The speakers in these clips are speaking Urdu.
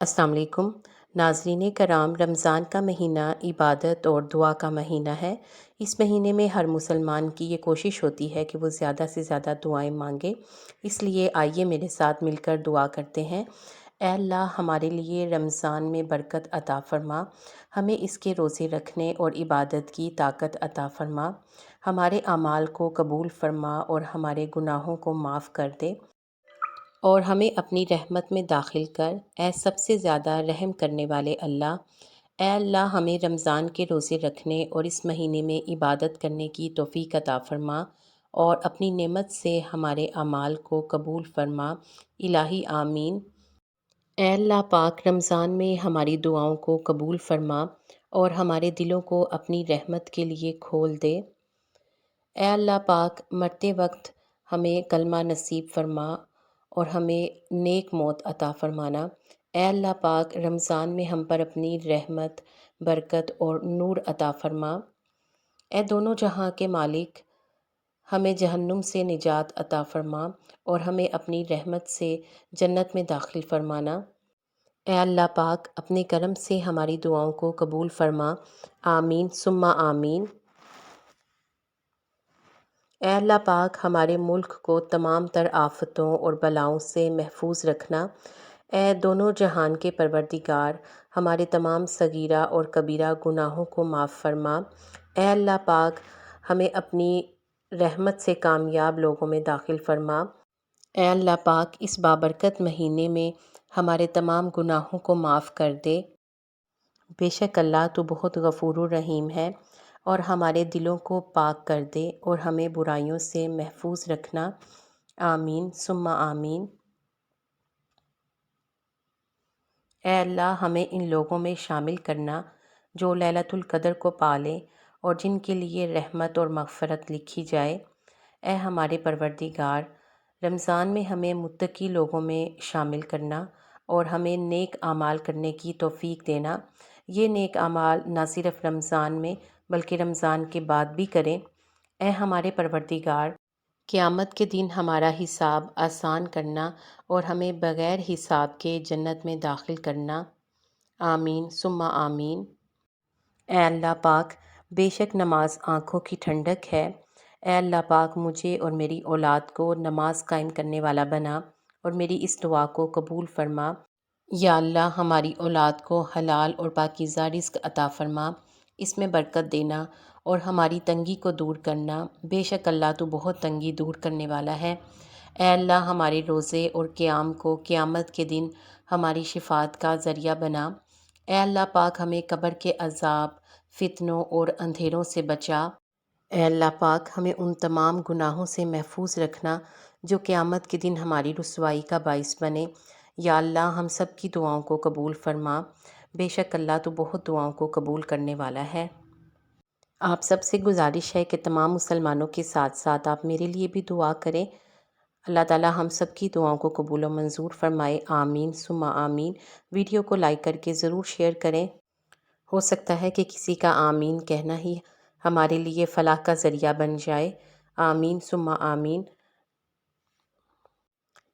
السلام علیکم ناظرین کرام، رمضان کا مہینہ عبادت اور دعا کا مہینہ ہے۔ اس مہینے میں ہر مسلمان کی یہ کوشش ہوتی ہے کہ وہ زیادہ سے زیادہ دعائیں مانگے۔ اس لیے آئیے میرے ساتھ مل کر دعا کرتے ہیں۔ اے اللہ، ہمارے لیے رمضان میں برکت عطا فرما، ہمیں اس کے روزے رکھنے اور عبادت کی طاقت عطا فرما، ہمارے اعمال کو قبول فرما اور ہمارے گناہوں کو معاف کر دے، اور ہمیں اپنی رحمت میں داخل کر، اے سب سے زیادہ رحم کرنے والے اللہ۔ اے اللہ، ہمیں رمضان کے روزے رکھنے اور اس مہینے میں عبادت کرنے کی توفیق عطا فرما، اور اپنی نعمت سے ہمارے اعمال کو قبول فرما، الہی آمین۔ اے اللہ پاک، رمضان میں ہماری دعاؤں کو قبول فرما اور ہمارے دلوں کو اپنی رحمت کے لیے کھول دے۔ اے اللہ پاک، مرتے وقت ہمیں کلمہ نصیب فرما اور ہمیں نیک موت عطا فرمانا۔ اے اللہ پاک، رمضان میں ہم پر اپنی رحمت، برکت اور نور عطا فرما۔ اے دونوں جہاں کے مالک، ہمیں جہنم سے نجات عطا فرما اور ہمیں اپنی رحمت سے جنت میں داخل فرمانا۔ اے اللہ پاک، اپنے کرم سے ہماری دعاؤں کو قبول فرما، آمین ثم آمین۔ اے اللہ پاک، ہمارے ملک کو تمام تر آفتوں اور بلاؤں سے محفوظ رکھنا۔ اے دونوں جہان کے پروردگار، ہمارے تمام صغیرہ اور کبیرہ گناہوں کو معاف فرما۔ اے اللہ پاک، ہمیں اپنی رحمت سے کامیاب لوگوں میں داخل فرما۔ اے اللہ پاک، اس بابرکت مہینے میں ہمارے تمام گناہوں کو معاف کر دے۔ بے شک اللہ تو بہت غفور الرحیم ہے، اور ہمارے دلوں کو پاک کر دے اور ہمیں برائیوں سے محفوظ رکھنا، آمین ثم آمین۔ اے اللہ، ہمیں ان لوگوں میں شامل کرنا جو لیلۃ القدر کو پالیں اور جن کے لیے رحمت اور مغفرت لکھی جائے۔ اے ہمارے پروردگار، رمضان میں ہمیں متقی لوگوں میں شامل کرنا اور ہمیں نیک اعمال کرنے کی توفیق دینا۔ یہ نیک اعمال نہ صرف رمضان میں بلکہ رمضان کے بعد بھی کریں۔ اے ہمارے پروردگار، قیامت کے دن ہمارا حساب آسان کرنا اور ہمیں بغیر حساب کے جنت میں داخل کرنا، آمین ثم آمین۔ اے اللہ پاک، بے شک نماز آنکھوں کی ٹھنڈک ہے۔ اے اللہ پاک، مجھے اور میری اولاد کو نماز قائم کرنے والا بنا اور میری اس دعا کو قبول فرما۔ یا اللہ، ہماری اولاد کو حلال اور پاکیزہ رزق عطا فرما، اس میں برکت دینا اور ہماری تنگی کو دور کرنا۔ بے شک اللہ تو بہت تنگی دور کرنے والا ہے۔ اے اللہ، ہمارے روزے اور قیام کو قیامت کے دن ہماری شفاعت کا ذریعہ بنا۔ اے اللہ پاک، ہمیں قبر کے عذاب، فتنوں اور اندھیروں سے بچا۔ اے اللہ پاک، ہمیں ان تمام گناہوں سے محفوظ رکھنا جو قیامت کے دن ہماری رسوائی کا باعث بنے۔ یا اللہ، ہم سب کی دعاؤں کو قبول فرما۔ بے شک اللہ تو بہت دعاؤں کو قبول کرنے والا ہے۔ آپ سب سے گزارش ہے کہ تمام مسلمانوں کے ساتھ ساتھ آپ میرے لیے بھی دعا کریں۔ اللہ تعالی ہم سب کی دعاؤں کو قبول و منظور فرمائے، آمین ثم آمین۔ ویڈیو کو لائک کر کے ضرور شیئر کریں، ہو سکتا ہے کہ کسی کا آمین کہنا ہی ہمارے لیے فلاح کا ذریعہ بن جائے، آمین ثم آمین۔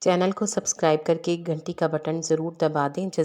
چینل کو سبسکرائب کر کے گھنٹی کا بٹن ضرور دبا دیں۔